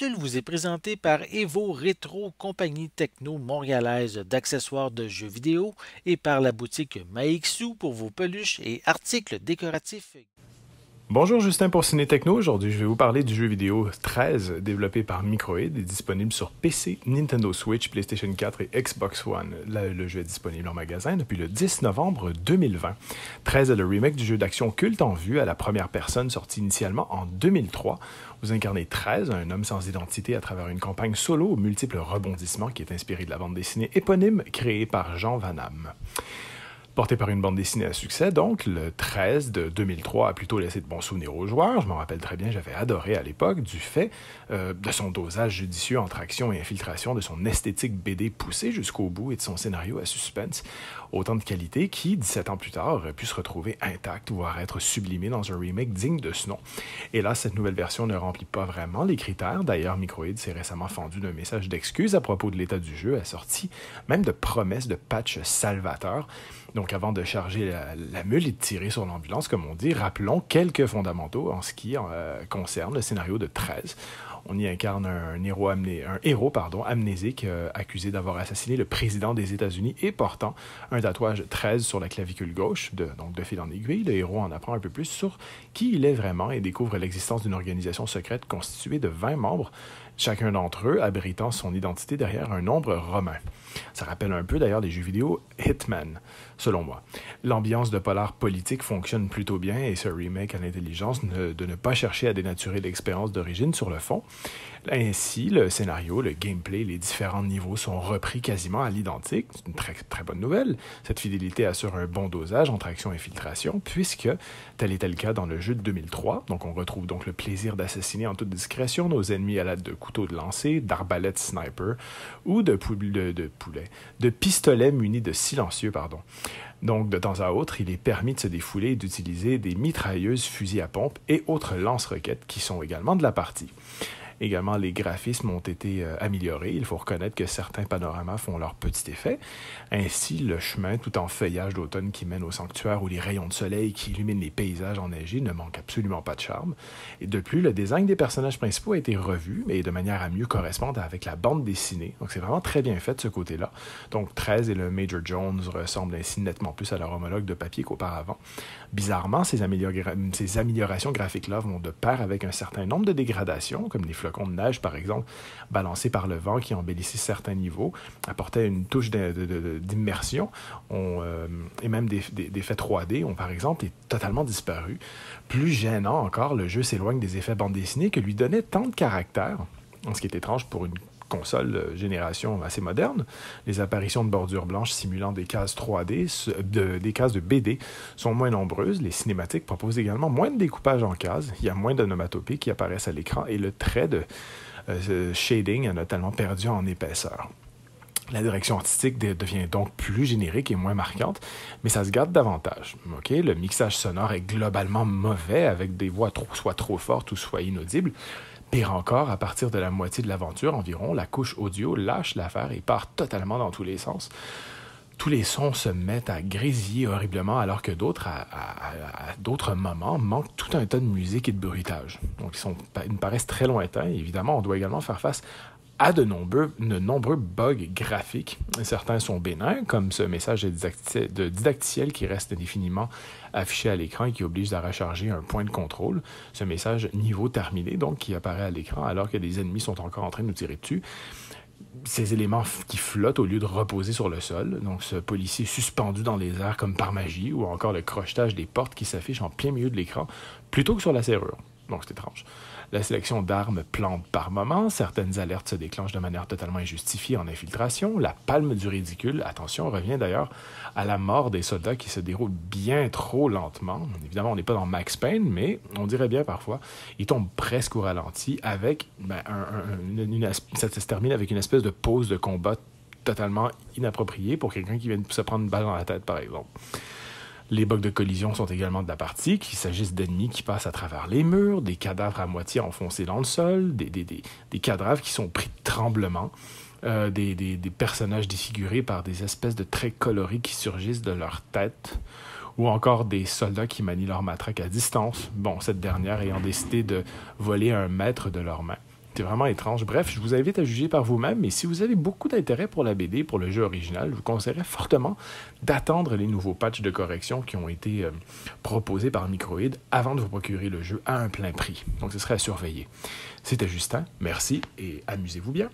capsule vous est présentée par Evo Rétro, compagnie techno montréalaise d'accessoires de jeux vidéo, et par la boutique Maixu pour vos peluches et articles décoratifs. Bonjour, Justin pour Ciné Techno. Aujourd'hui, je vais vous parler du jeu vidéo 13 développé par Microïd et disponible sur PC, Nintendo Switch, PlayStation 4 et Xbox One. Le jeu est disponible en magasin depuis le 10 novembre 2020. 13 est le remake du jeu d'action culte en vue à la première personne sorti initialement en 2003. Vous incarnez 13, un homme sans identité à travers une campagne solo aux multiples rebondissements qui est inspirée de la bande dessinée éponyme créée par Jean Van Hamme. Porté par une bande dessinée à succès, donc, le 13 de 2003 a plutôt laissé de bons souvenirs aux joueurs. Je m'en rappelle très bien, j'avais adoré à l'époque du fait de son dosage judicieux entre action et infiltration, de son esthétique BD poussée jusqu'au bout et de son scénario à suspense. Autant de qualités qui, 17 ans plus tard, auraient pu se retrouver intactes, voire être sublimées dans un remake digne de ce nom. Et là, cette nouvelle version ne remplit pas vraiment les critères. D'ailleurs, Microïd s'est récemment fendu d'un message d'excuse à propos de l'état du jeu, assorti même de promesses de patch salvateurs. Donc, avant de charger la mule et de tirer sur l'ambulance, comme on dit, rappelons quelques fondamentaux en ce qui concerne le scénario de 13. On y incarne un héros amnésique accusé d'avoir assassiné le président des États-Unis et portant un tatouage 13 sur la clavicule gauche, donc de fil en aiguille. Le héros en apprend un peu plus sur qui il est vraiment et découvre l'existence d'une organisation secrète constituée de 20 membres, chacun d'entre eux abritant son identité derrière un nombre romain. Ça rappelle un peu d'ailleurs les jeux vidéo Hitman, selon moi. L'ambiance de polar politique fonctionne plutôt bien et ce remake a l'intelligence de ne pas chercher à dénaturer l'expérience d'origine sur le fond. Ainsi, le scénario, le gameplay, les différents niveaux sont repris quasiment à l'identique. C'est une très, très bonne nouvelle. Cette fidélité assure un bon dosage entre action et filtration, puisque tel était le cas dans le jeu de 2003. Donc, on retrouve donc le plaisir d'assassiner en toute discrétion nos ennemis à l'aide de couteaux de lancer, d'arbalètes sniper ou de pistolets munis de silencieux, Donc, de temps à autre, il est permis de se défouler et d'utiliser des mitrailleuses, fusils à pompe et autres lance-roquettes qui sont également de la partie. Également, les graphismes ont été améliorés. Il faut reconnaître que certains panoramas font leur petit effet. Ainsi, le chemin tout en feuillage d'automne qui mène au sanctuaire ou les rayons de soleil qui illuminent les paysages enneigés ne manque absolument pas de charme. Et de plus, le design des personnages principaux a été revu, mais de manière à mieux correspondre avec la bande dessinée. Donc, c'est vraiment très bien fait de ce côté-là. Donc, 13 et le Major Jones ressemblent ainsi nettement plus à leur homologue de papier qu'auparavant. Bizarrement, ces améliorations graphiques-là vont de pair avec un certain nombre de dégradations, comme les flocons de neige, par exemple, balancés par le vent qui embellissaient certains niveaux, apportaient une touche d'immersion, et même des effets 3D ont, par exemple, totalement disparu. Plus gênant encore, le jeu s'éloigne des effets bande dessinée que lui donnait tant de caractère, ce qui est étrange pour une console génération assez moderne. Les apparitions de bordures blanches simulant des cases 3D, des cases de BD sont moins nombreuses. Les cinématiques proposent également moins de découpage en cases. Il y a moins d'onomatopées qui apparaissent à l'écran et le trait de shading a notamment perdu en épaisseur. La direction artistique devient donc plus générique et moins marquante, mais ça se garde davantage. Okay? Le mixage sonore est globalement mauvais, avec des voix soit trop fortes ou soit inaudibles. Pire encore, à partir de la moitié de l'aventure environ, la couche audio lâche l'affaire et part totalement dans tous les sens. Tous les sons se mettent à grésiller horriblement, alors que d'autres, à d'autres moments, manquent tout un tas de musique et de bruitage. Donc, ils me paraissent très lointains. Et évidemment, on doit également faire face à de nombreux bugs graphiques. Certains sont bénins, comme ce message de didacticiel qui reste indéfiniment affiché à l'écran et qui oblige à recharger un point de contrôle. Ce message niveau terminé, donc, qui apparaît à l'écran alors que les ennemis sont encore en train de nous tirer dessus. Ces éléments qui flottent au lieu de reposer sur le sol, donc ce policier suspendu dans les airs comme par magie, ou encore le crochetage des portes qui s'affichent en plein milieu de l'écran, plutôt que sur la serrure. Donc, c'est étrange. La sélection d'armes plante par moments, certaines alertes se déclenchent de manière totalement injustifiée en infiltration. La palme du ridicule, attention, revient d'ailleurs à la mort des soldats qui se déroule bien trop lentement. Évidemment, on n'est pas dans Max Payne, mais on dirait bien parfois, il tombe presque au ralenti avec, ça se termine avec une espèce de pause de combat totalement inappropriée pour quelqu'un qui vient de se prendre une balle dans la tête, par exemple. Les bugs de collision sont également de la partie, qu'il s'agisse d'ennemis qui passent à travers les murs, des cadavres à moitié enfoncés dans le sol, des cadavres qui sont pris de tremblements, des personnages défigurés par des espèces de traits colorés qui surgissent de leur tête, ou encore des soldats qui manient leur matraque à distance, cette dernière ayant décidé de voler un mètre de leurs mains. C'est vraiment étrange. Bref, je vous invite à juger par vous-même, et si vous avez beaucoup d'intérêt pour la BD, pour le jeu original, je vous conseillerais fortement d'attendre les nouveaux patchs de correction qui ont été proposés par Microïd avant de vous procurer le jeu à un plein prix. Donc ce serait à surveiller. C'était Justin, merci et amusez-vous bien.